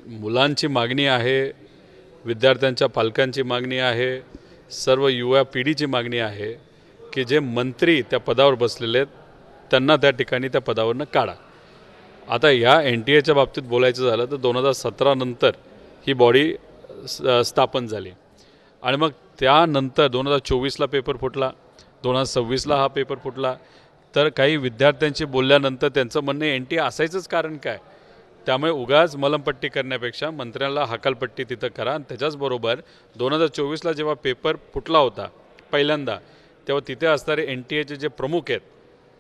मुलांची मागणी आहे, विद्यार्थ्यांच्या पालकांची मागणी आहे, सर्व युवा पिढीची मागणी आहे की जे मंत्री त्या पदावर बसलेले आहेत त्यांना त्या ठिकाणी त्या पदावरनं काढा। आता या NTAच्या बाबतीत बोलायचं झालं तर 2017 नंतर ही बॉडी स्थापन झाली आणि मग त्यानंतर 2024ला पेपर फुटला, 2026ला हा पेपर फुटला। तर काही विद्यार्थ्यांशी बोलल्यानंतर त्यांचं म्हणणे NTA असायचंच कारण काय, त्यामुळे उगाच मलमपट्टी करण्यापेक्षा मंत्र्याला हकालपट्टी तिथं करा। आणि त्याच्याचबरोबर 2024ला जेव्हा पेपर फुटला होता पहिल्यांदा, तेव्हा तिथे असणारे NTAचे जे प्रमुख आहेत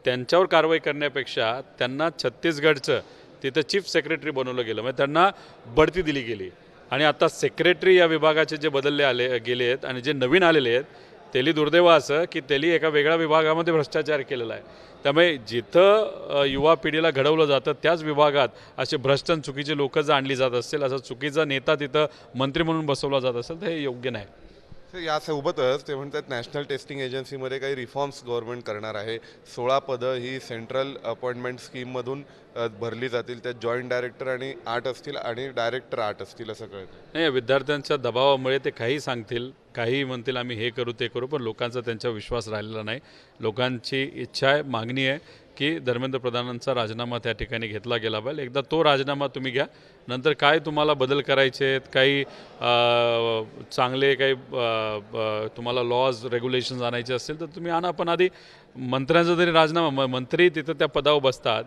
त्यांच्यावर कारवाई करण्यापेक्षा त्यांना छत्तीसगडचं तिथं चीफ सेक्रेटरी बनवलं गेलं, म्हणजे त्यांना बढती दिली गेली। आणि आता सेक्रेटरी या विभागाचे जे बदलले गेले आहेत आणि जे नवीन आलेले आहेत त्यांनी दुर्दैव असं की त्यांनी एका वेगळ्या विभागामध्ये भ्रष्टाचार केलेला आहे। त्यामुळे जिथं युवा पिढीला घडवलं जातं त्याच विभागात असे भ्रष्ट आणि चुकीचे लोक जर आणली जात असतील, असा चुकीचा नेता तिथं मंत्री म्हणून बसवला जात असेल तर हे योग्य नाही। यासोबतच ते म्हणतात नॅशनल टेस्टिंग एजन्सीमध्ये काही रिफॉर्म्स गव्हर्नमेंट करणार आहे। 16 पदं ही सेंट्रल अपॉइंटमेंट स्कीममधून भरली जातील, त्यात जॉईंट डायरेक्टर आणि 8 असतील आणि डायरेक्टर 8 असतील असं कळतं। नाही, विद्यार्थ्यांच्या दबावामुळे ते काही सांगतील, काही म्हणतील आम्ही हे करू ते करू, पण लोकांचा त्यांच्यावर विश्वास राहिलेला नाही। लोकांची इच्छा आहे, मागणी आहे की धर्मेंद्र प्रधानांचा राजीनामा त्या ठिकाणी घेतला गेला पाहिजे। एकदा तो राजीनामा तुम्ही घ्या, नंतर काय तुम्हाला बदल करायचे आहेत, काही चांगले काही तुम्हाला लॉज रेग्युलेशन्स आणायचे असतील तर तुम्ही आणा, पण आधी मंत्र्यांचा जरी राजीनामा, मंत्री तिथं त्या पदावर बसतात,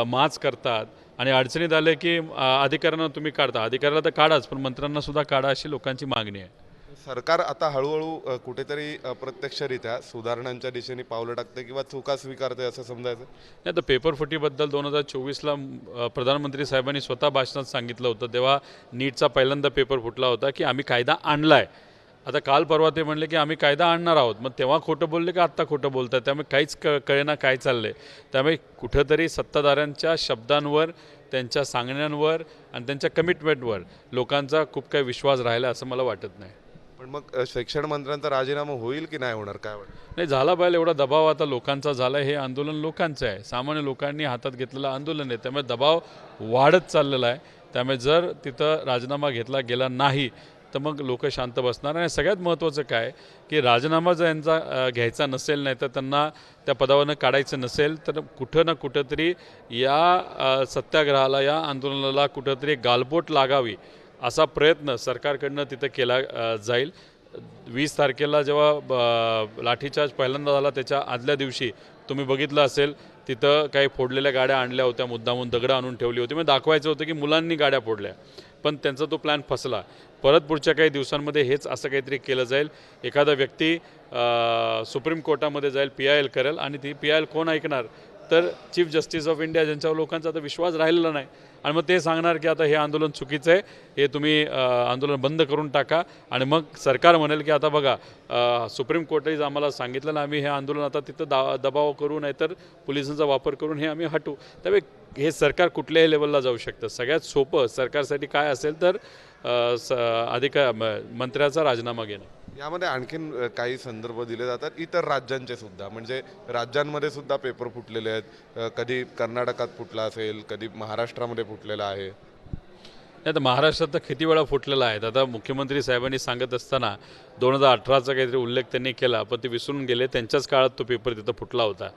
माच करतात आणि अडचणीत आले की अधिकाऱ्यांना तुम्ही काढता, अधिकाऱ्याला तर काढाच पण मंत्र्यांना सुद्धा काढा अशी लोकांची मागणी आहे। सरकार आता हळूहळू कुठेतरी अप्रत्यक्षरित्या सुधारणांच्या दिशेने पावलं टाकते किंवा चुका स्वीकारते असं समजायचं। नाही तर पेपरफुटीबद्दल 2024ला प्रधानमंत्री साहेबांनी स्वतः भाषणात सांगितलं होतं, तेव्हा नीटचा पहिल्यांदा पेपर फुटला होता की आम्ही कायदा आणला आहे। आता काल परवा ते म्हणले की आम्ही कायदा आणणार आहोत, मग तेव्हा खोटं बोलले का आत्ता खोटं बोलतात, त्यामुळे काहीच कळेना काय चाललं आहे। त्यामुळे कुठंतरी सत्ताधाऱ्यांच्या शब्दांवर, त्यांच्या सांगण्यांवर आणि त्यांच्या कमिटमेंटवर लोकांचा खूप काही विश्वास राहिला असं मला वाटत नाही। पण मग शिक्षण मंत्र्यांचा राजीनामा होईल की नाही होणार काय वाटतं? नाही, झाला पाहिजे एवढा दबाव आता लोकांचा झाला, हे आंदोलन लोकांचं आहे, सामान्य लोकांनी हातात घेतलेलं आंदोलन आहे, त्यामुळे दबाव वाढत चाललेला आहे। त्यामुळे जर तिथं राजीनामा घेतला गेला नाही तर मग लोक शांत बसणार। आणि सगळ्यात महत्त्वाचं काय की राजीनामा जर यांचा घ्यायचा नसेल, नाही तर त्यांना त्या पदावरनं काढायचं नसेल, तर कुठं ना कुठंतरी या सत्याग्रहाला, या आंदोलनाला कुठंतरी गालबोट लागावी असा प्रयत्न सरकारकडनं तिथं केला जाईल। 20 तारखेला जेव्हा लाठीचार्ज पहिल्यांदा झाला त्याच्या आदल्या दिवशी तुम्ही बघितलं असेल तिथं काही फोडलेल्या गाड्या आणल्या होत्या, मुद्दामून दगडं आणून ठेवली होती, म्हणजे दाखवायचं होतं की मुलांनी गाड्या फोडल्या, पण त्यांचा तो प्लॅन फसला। परत पुढच्या काही दिवसांमध्ये हेच असं काहीतरी केलं जाईल। एखादा व्यक्ती सुप्रीम कोर्टामध्ये जाईल, PIL करेल आणि ती PIL कोण ऐकणार, तर चीफ जस्टिस ऑफ इंडिया, ज्यांच्यावर लोकांचा आता विश्वास राहिलेला नाही, आणि मग ते सांगणार की आता हे आंदोलन चुकीचं आहे, हे तुम्ही आंदोलन बंद करून टाका। आणि मग सरकार म्हणेल की आता बघा सुप्रीम कोर्टाने आम्हाला सांगितलं ना, आम्ही हे आंदोलन आता तिथं दबाव करू, नाहीतर पोलिसांचा वापर करून हे आम्ही हटवू। त्यामुळे हे सरकार कुठल्याही लेवलला जाऊ शकतं। सगळ्यात सोपं सरकारसाठी काय असेल तर मंत्र्याचा राजीनामा घेणं। यामध्ये आणखीन काही संदर्भ दिले जातात इतर राज्यांचे सुद्धा, म्हणजे राज्यांमध्ये सुद्धा पेपर फुटलेले आहेत। कधी कर्नाटकात फुटला असेल, कधी महाराष्ट्रामध्ये फुटलेला आहे। नाही तर महाराष्ट्रात तर किती वेळा फुटलेला आहे। आता मुख्यमंत्री साहेबांनी सांगत असताना 2018चा काहीतरी उल्लेख त्यांनी केला, पण ते विसरून गेले, त्यांच्याच काळात तो पेपर तिथं फुटला होता।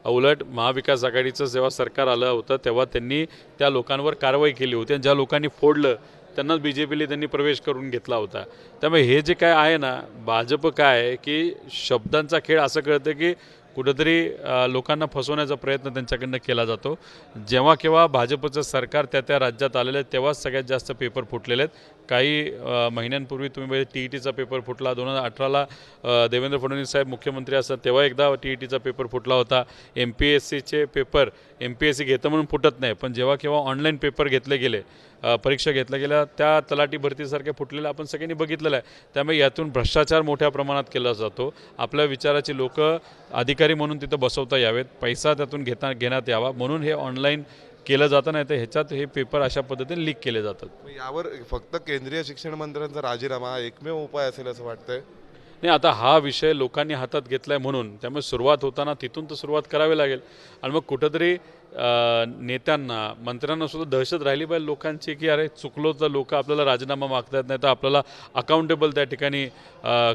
उलट महाविकास आघाडीचं जेव्हा सरकार आलं होतं तेव्हा त्यांनी त्या लोकांवर कारवाई केली होती, आणि ज्या लोकांनी फोडलं त्यांनाच BJPला त्यांनी प्रवेश करून घेतला होता। त्यामुळे हे जे काय आहे ना, भाजप काय आहे की शब्दांचा खेळ, असं कळतं की कुठंतरी लोकांना फसवण्याचा प्रयत्न त्यांच्याकडनं केला जातो। जेव्हा केव्हा भाजपचं सरकार त्या राज्यात आलेलं आहे तेव्हाच सगळ्यात जास्त पेपर फुटलेले आहेत। काही महिन्यांपूर्वी तुम्ही TETचा पेपर फुटला, 2018ला देवेंद्र फडणवीस साहेब मुख्यमंत्री असतात तेव्हा एकदा TETचा पेपर फुटला होता। MPSCचे पेपर MPSC घेतं म्हणून फुटत नाही, पण जेव्हा केव्हा ऑनलाईन पेपर घेतले गेले, परीक्षा घेतल्या गेल्या, त्या तलाठी भरतीसारखे फुटलेल्या आपण सगळ्यांनी बघितलेलं आहे। त्यामुळे यातून भ्रष्टाचार मोठ्या प्रमाणात केला जातो। आपल्या विचाराची लोक अधिकारी म्हणून तिथं बसवता यावेत, पैसा त्यातून घेण्यात यावा म्हणून हे ऑनलाईन केलं जातं, नाही तर ह्याच्यात हे पेपर अशा पद्धतीने लीक केले जातात। यावर फक्त केंद्रीय शिक्षण मंत्र्यांचा राजीनामा हा एकमेव उपाय असेल असं वाटतंय? नाही, आता हा विषय लोकांनी हातात घेतला आहे म्हणून त्यामुळे सुरुवात होताना तिथून तर सुरुवात करावी लागेल आणि मग कुठंतरी नेत्यांना मंत्र्यांना सुद्धा दहशत राहिली पाहिजे लोकांची की अरे चुकलो तर लोक आपल्याला राजीनामा मागतात नाही तर आपल्याला अकाउंटेबल त्या ठिकाणी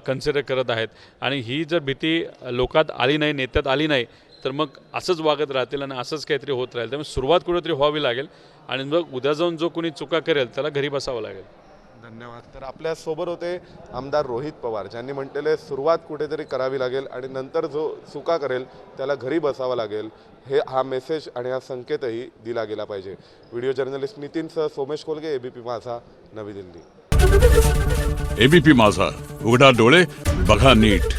कन्सिडर करत आहेत आणि ही जर भीती लोकात आली नाही नेत्यात आली नाही तर मग असंच वागत राहतील आणि असंच काहीतरी होत राहील त्यामुळे सुरुवात कुठेतरी व्हावी लागेल आणि मग उद्या जाऊन जो कोणी चुका करेल त्याला घरी बसावं लागेल. धन्यवाद. तर आपल्या सोबत होते आमदार रोहित पवार ज्यांनी म्हटलेले सुरुवात कुठेतरी करावी लागेल आणि नंतर जो चुका करेल त्याला घरी बसावं लागेल हा मेसेज आणि हा संकेतही दिला गेला पाहिजे. व्हिडिओ जर्नलिस्ट नितीनसह सोमेश कोलगे, एबीपी माझा, नवी दिल्ली. एबीपी माझा, उघडा डोळे बघा नीट.